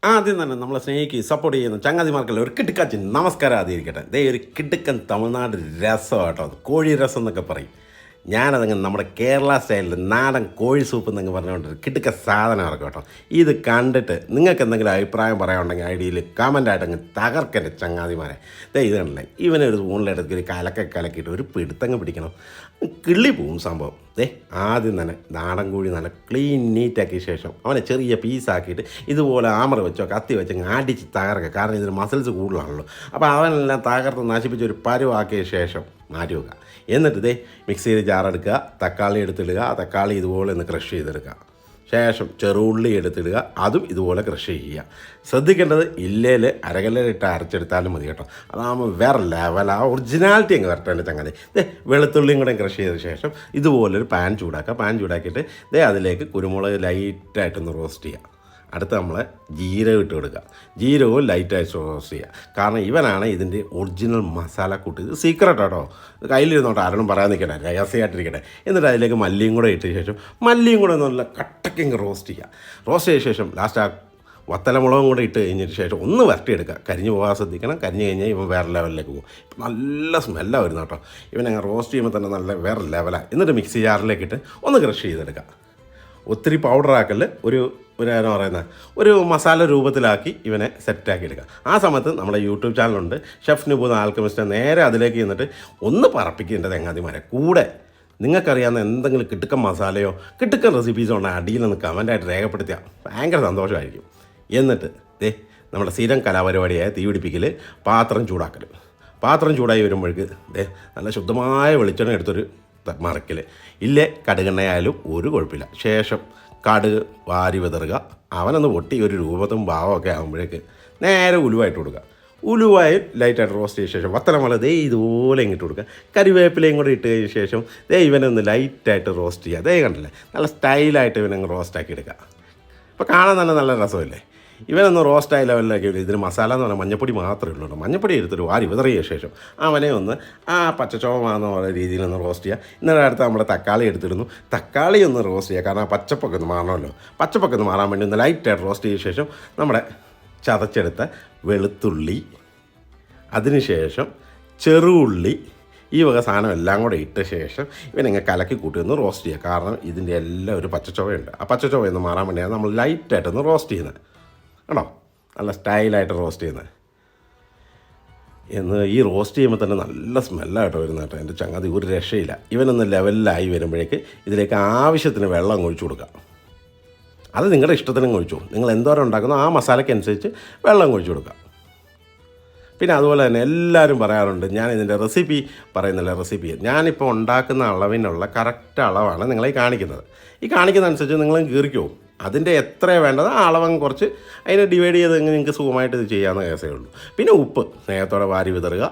ആദ്യം തന്നെ നമ്മളെ സ്നേഹിക്കുകയും സപ്പോർട്ട് ചെയ്യുന്ന ചങ്ങാതിമാർക്കെല്ലാം ഒരു കിടുക്കാച്ചി നമസ്കാരം ആദ്യം ഇരിക്കട്ടെ. ദേ ഒരു കിടുക്കൻ തമിഴ്നാട് രസം കേട്ടോ, കോഴി രസം എന്നൊക്കെ പറയും. ഞാനതങ്ങ് നമ്മുടെ കേരള സ്റ്റൈലിൽ നാടൻ കോഴി സൂപ്പ് എന്നൊക്കെ പറഞ്ഞുകൊണ്ട് കിടുക്ക സാധനം ഇറക്കും കേട്ടോ. ഇത് കണ്ടിട്ട് നിങ്ങൾക്ക് എന്തെങ്കിലും അഭിപ്രായം പറയാനുണ്ടെങ്കിൽ ഐഡിയയിൽ കമൻ്റായിട്ട് അങ്ങ് തകർക്കൻ്റെ ചങ്ങാതിമാരെ. ഇത് കണ്ടില്ലേ, ഇവനെ ഒരു സ്പൂണിലെടുത്ത് ഒരു കലക്കിയിട്ട് ഒരു പിടുത്തങ്ങ് പിടിക്കണം, കിള്ളി പോവും സംഭവം. ആദ്യം തന്നെ നാടൻ കോഴി നല്ല ക്ലീൻ നീറ്റാക്കിയ ശേഷം അവനെ ചെറിയ പീസാക്കിയിട്ട് ഇതുപോലെ ആമർ വെച്ചോ കത്തി വെച്ചോ അടിച്ച് തകർക്കുക. കാരണം ഇതിന് മസിൽസ് കൂടുതലാണല്ലോ. അപ്പോൾ അവനെല്ലാം തകർത്ത് നശിപ്പിച്ച് ഒരു പരുവാക്കിയ ശേഷം മാറ്റി വെക്കുക. എന്നിട്ട് മിക്സിയിൽ ജാറെടുക്കുക, തക്കാളി എടുത്തിടുക, ആ തക്കാളി ഇതുപോലെ ഒന്ന് ക്രഷ് ചെയ്തെടുക്കുക. ശേഷം ചെറുള്ളി എടുത്തിടുക, അതും ഇതുപോലെ ക്രഷ് ചെയ്യുക. ശ്രദ്ധിക്കേണ്ടത് ഇല്ലേൽ അരകല്ലിട്ട് അരച്ചെടുത്താലും മതി കേട്ടോ. അതാകുമ്പോൾ വേറെ ലെവൽ, ആ ഒറിജിനാലിറ്റി അങ്ങ് വരട്ടേണ്ട ചങ്ങാതി. വെളുത്തുള്ളിയും കൂടെ ക്രഷ് ചെയ്ത ശേഷം ഇതുപോലൊരു പാൻ ചൂടാക്കുക. പാൻ ചൂടാക്കിയിട്ട് അതിലേക്ക് കുരുമുളക് ലൈറ്റായിട്ടൊന്ന് റോസ്റ്റ് ചെയ്യുക. അടുത്ത് നമ്മൾ ജീരകം ഇട്ട് കൊടുക്കുക. ജീരകവും ലൈറ്റായിട്ട് റോസ്റ്റ് ചെയ്യുക. കാരണം ഇവനാണ് ഇതിൻ്റെ ഒറിജിനൽ മസാല കൂട്ട്. ഇത് സീക്രട്ട് കേട്ടോ, ഇത് കയ്യിലിരുന്നോട്ടോ, ആരോടും പറയാൻ നിൽക്കട്ടെ, രഹസ്യമായിട്ടിരിക്കട്ടെ. എന്നിട്ട് അതിലേക്ക് മല്ലിയും കൂടെ ഇട്ട ശേഷം മല്ലിയും കൂടെ നല്ല കട്ടക്കിങ് റോസ്റ്റ് ചെയ്യുക. റോസ്റ്റ് ചെയ്ത ശേഷം ലാസ്റ്റ് ആ വത്തലമുളകും കൂടെ ഇട്ട് കഴിഞ്ഞതിന് ശേഷം ഒന്ന് വരട്ടിയെടുക്കുക. കരിഞ്ഞ് പോകാൻ ശ്രദ്ധിക്കണം. കരിഞ്ഞ് കഴിഞ്ഞാൽ ഇവൻ വേറെ ലെവലിലേക്ക് പോകും. നല്ല സ്മെല്ലാണ് വരുന്നത് കേട്ടോ. ഇവനങ്ങ് റോസ്റ്റ് ചെയ്യുമ്പോൾ തന്നെ നല്ല വേറെ ലെവലാണ്. എന്നിട്ട് മിക്സി ജാറിലേക്കിട്ട് ഒന്ന് ക്രഷ് ചെയ്തെടുക്കുക. ഒത്തിരി പൗഡറാക്കൽ, എന്നാ പറയുന്നത്, ഒരു മസാല രൂപത്തിലാക്കി ഇവനെ സെറ്റാക്കി എടുക്കുക. ആ സമയത്ത് നമ്മുടെ യൂട്യൂബ് ചാനലുണ്ട്, ഷെഫ് നിബു ദ ആൽക്കമിസ്റ്റ്. നേരെ അതിലേക്ക് ചെന്നിട്ട് ഒന്ന് പറപ്പിക്കേണ്ടത് ചങ്ങാതിമാരെ. കൂടെ നിങ്ങൾക്കറിയാവുന്ന എന്തെങ്കിലും കിട്ടുക്കൻ മസാലയോ കിട്ടുക്കൻ റെസിപ്പീസോ ഉണ്ടെങ്കിൽ അടിയിലൊന്ന് കമൻറ്റായിട്ട് രേഖപ്പെടുത്തിയാൽ ഭയങ്കര സന്തോഷമായിരിക്കും. എന്നിട്ട് നമ്മുടെ സ്ഥിരം കലാപരിപാടിയായ തീപിടിപ്പിക്കൽ, പാത്രം ചൂടാക്കൽ. പാത്രം ചൂടായി വരുമ്പോഴേക്ക് നല്ല ശുദ്ധമായ വെളിച്ചെണ്ണ എടുത്തൊരു മറക്കൽ. ഇല്ലേ കടുകെണ്ണയായാലും ഒരു കുഴപ്പമില്ല. ശേഷം കടുക് വാരി വിതറുക. അവനൊന്ന് പൊട്ടി ഒരു രൂപത്തും ഭാവമൊക്കെ ആകുമ്പോഴേക്ക് നേരെ ഉലുവായിട്ട് കൊടുക്കുക. ഉലുവായി ലൈറ്റായിട്ട് റോസ്റ്റ് ചെയ്ത ശേഷം വത്തലമുളക് ഇതുപോലെ ഇങ്ങിട്ട് കൊടുക്കുക. കരിവേപ്പിലയും കൂടെ ഇട്ട് കഴിഞ്ഞ ശേഷം ഇവനൊന്ന് ലൈറ്റായിട്ട് റോസ്റ്റ് ചെയ്യുക. കണ്ടില്ലേ, നല്ല സ്റ്റൈലായിട്ട് ഇവനങ്ങ് റോസ്റ്റാക്കി എടുക്കുക. അപ്പോൾ കാണാൻ തന്നെ നല്ല രസമല്ലേ. ഇവനൊന്ന് റോസ്റ്റായ ലെവലിലേക്ക് ഇതിന് മസാല എന്ന് പറഞ്ഞാൽ മഞ്ഞപ്പൊടി മാത്രമേ ഉള്ളൂ. മഞ്ഞപ്പൊടി എടുത്തൊരു വാരി വിതറിയ ശേഷം അവനെ ഒന്ന് ആ പച്ചച്ചോമാകുന്ന രീതിയിൽ ഒന്ന് റോസ്റ്റ് ചെയ്യുക. എന്നിട്ട് അടുത്ത് നമ്മുടെ തക്കാളി എടുത്തിടുന്നു. തക്കാളി ഒന്ന് റോസ്റ്റ് ചെയ്യുക, കാരണം ആ പച്ചപ്പൊക്കെ ഒന്ന് മാറണമല്ലോ. പച്ചപ്പൊക്കെ ഒന്ന് മാറാൻ വേണ്ടി ഒന്ന് ലൈറ്റായിട്ട് റോസ്റ്റ് ചെയ്ത ശേഷം നമ്മുടെ ചതച്ചെടുത്ത വെളുത്തുള്ളി, അതിനുശേഷം ചെറുള്ളി, ഈ വക സാധനം എല്ലാം കൂടെ ഇട്ട ശേഷം ഇവനിങ്ങനെ കലക്കി കൂട്ടി ഒന്ന് റോസ്റ്റ് ചെയ്യുക. കാരണം ഇതിൻ്റെ എല്ലാം ഒരു പച്ചച്ചോവയുണ്ട്. ആ പച്ചച്ചോവയൊന്ന് മാറാൻ വേണ്ടിയാണ് നമ്മൾ ലൈറ്റായിട്ടൊന്ന് റോസ്റ്റ് ചെയ്യുന്നത് കേട്ടോ. നല്ല സ്റ്റൈലായിട്ട് റോസ്റ്റ് ചെയ്യുന്നത്. ഈ റോസ്റ്റ് ചെയ്യുമ്പോൾ തന്നെ നല്ല സ്മെല്ലായിട്ട് വരുന്നത് കേട്ടോ. എൻ്റെ ചങ്ങാതി ഒരു രക്ഷയില്ല. ഇവനൊന്ന് ലെവലിലായി വരുമ്പോഴേക്ക് ഇതിലേക്ക് ആവശ്യത്തിന് വെള്ളം ഒഴിച്ചു കൊടുക്കുക. അത് നിങ്ങളുടെ ഇഷ്ടത്തിനും ഒഴിച്ചു. നിങ്ങൾ എന്തോരം ഉണ്ടാക്കുന്നോ ആ മസാലയ്ക്കനുസരിച്ച് വെള്ളം ഒഴിച്ചു കൊടുക്കുക. പിന്നെ അതുപോലെ തന്നെ എല്ലാവരും പറയാറുണ്ട്, ഞാൻ ഇതിൻ്റെ റെസിപ്പി പറയുന്നില്ല. റെസിപ്പി ഞാനിപ്പോൾ ഉണ്ടാക്കുന്ന അളവിനുള്ള കറക്റ്റ് അളവാണ് നിങ്ങളെ കാണിക്കുന്നത്. ഈ കാണിക്കുന്ന അനുസരിച്ച് നിങ്ങളും കീറിക്കോ. അതിൻ്റെ എത്രയാണ് വേണ്ടത് ആ അളവങ്ങ് കുറച്ച് അതിനെ ഡിവൈഡ് ചെയ്ത് നിങ്ങൾക്ക് സുഖമായിട്ട് ഇത് ചെയ്യാവുന്ന കേസേ ഉള്ളൂ. പിന്നെ ഉപ്പ് സ്നേഹത്തോടെ വാരി വിതറുക.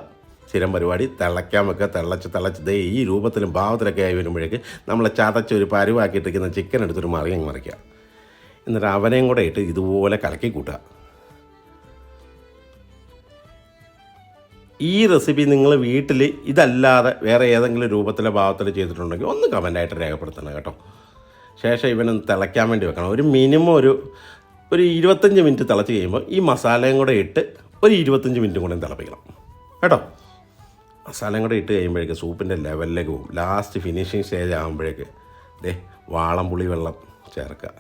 സ്ഥിരം പരിപാടി. തിളയ്ക്കാൻ വെക്കുക. തിളച്ച് ഈ രൂപത്തിലും ഭാവത്തിലൊക്കെ ആയി വരുമ്പോഴേക്ക് നമ്മൾ ചതച്ച് ഒരു പരുവാക്കിയിട്ടിരിക്കുന്ന ചിക്കൻ എടുത്തൊരു മറിക്കുക. എന്നിട്ട് അവനെയും കൂടെ ഇട്ട് ഇതുപോലെ കലക്കി കൂട്ടുക. ഈ റെസിപ്പി നിങ്ങൾ വീട്ടിൽ ഇതല്ലാതെ വേറെ ഏതെങ്കിലും രൂപത്തിലോ ഭാവത്തിലോ ചെയ്തിട്ടുണ്ടെങ്കിൽ ഒന്ന് കമൻ്റായിട്ട് രേഖപ്പെടുത്തണം കേട്ടോ. ശേഷം ഇവനൊന്ന് തിളയ്ക്കാൻ വേണ്ടി വെക്കണം. ഒരു മിനിമം ഒരു 25 മിനിറ്റ് തിളച്ച് കഴിയുമ്പോൾ ഈ മസാലയും കൂടെ ഇട്ട് ഒരു 25 മിനിറ്റും കൂടെ തിളപ്പിക്കണം കേട്ടോ. മസാലയും കൂടെ ഇട്ട് കഴിയുമ്പോഴേക്ക് സൂപ്പിൻ്റെ ലെവലിലേക്ക് പോകും. ലാസ്റ്റ് ഫിനിഷിങ് സ്റ്റേജ് ആകുമ്പോഴേക്ക് വാളംപുളി വെള്ളം ചേർക്കുക.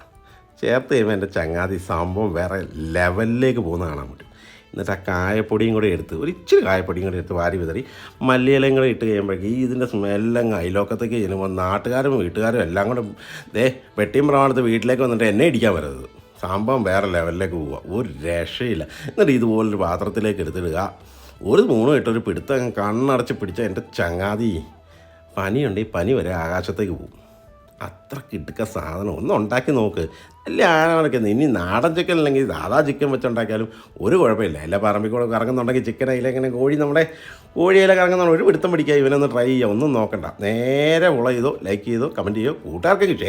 ചേർത്ത് കഴിയുമ്പോൾ എൻ്റെ ചങ്ങാതി സംഭവം വേറെ ലെവലിലേക്ക് പോകുന്ന കാണാൻ പറ്റും. എന്നിട്ട് ആ കായപ്പൊടിയും കൂടെ എടുത്ത് ഇച്ചിരി കായപ്പൊടിയും കൂടെ എടുത്ത് വാരി വിതറി മല്ലിയിലയും കൂടെ ഇട്ട് കഴിയുമ്പോഴേക്ക് ഇതിൻ്റെ സ്മെല്ലങ്ങ് അയലോക്കത്തേക്ക് ചെല്ലുമ്പോൾ നാട്ടുകാരും വീട്ടുകാരും എല്ലാം കൂടെ വെട്ടിയും പ്രമാണത്ത് വീട്ടിലേക്ക് വന്നിട്ട് എന്നെ ഇടിക്കാൻ വരരുത്. സംഭവം വേറെ ലെവലിലേക്ക് പോവുക. ഒരു രക്ഷയില്ല. എന്നിട്ട് ഇതുപോലൊരു പാത്രത്തിലേക്ക് എടുത്തിടുക. ഒരു സ്പൂണും ഇട്ടൊരു പിടുത്തം കണ്ണടച്ച് പിടിച്ചാൽ എൻ്റെ ചങ്ങാതി പനിയുണ്ട്, ഈ പനി വരെ ആകാശത്തേക്ക് പോകും. അത്ര കിട്ടുക സാധനം. ഒന്ന് ഉണ്ടാക്കി നോക്ക്. അല്ല ആനവണക്കുന്നത്. ഇനി നാടൻ ചിക്കൻ അല്ലെങ്കിൽ സാധാ ചിക്കൻ വെച്ചുണ്ടാക്കിയാലും ഒരു കുഴപ്പമില്ല. എല്ലാ പറമ്പിക്കൂടെ കറങ്ങുന്നുണ്ടെങ്കിൽ ചിക്കൻ അതിലെങ്ങനെ നമ്മുടെ കോഴിയിലെ കറങ്ങുന്ന ഒരു പിടുത്തം പിടിക്കുക. ഇവനൊന്ന് ട്രൈ ചെയ്യുക. ഒന്നും നോക്കണ്ട. നേരെ ഫോളോ ചെയ്തോ, ലൈക്ക് ചെയ്തോ, കമൻറ്റ് ചെയ്തോ, കൂട്ടുകാർക്കൊക്കെ ഷെയർ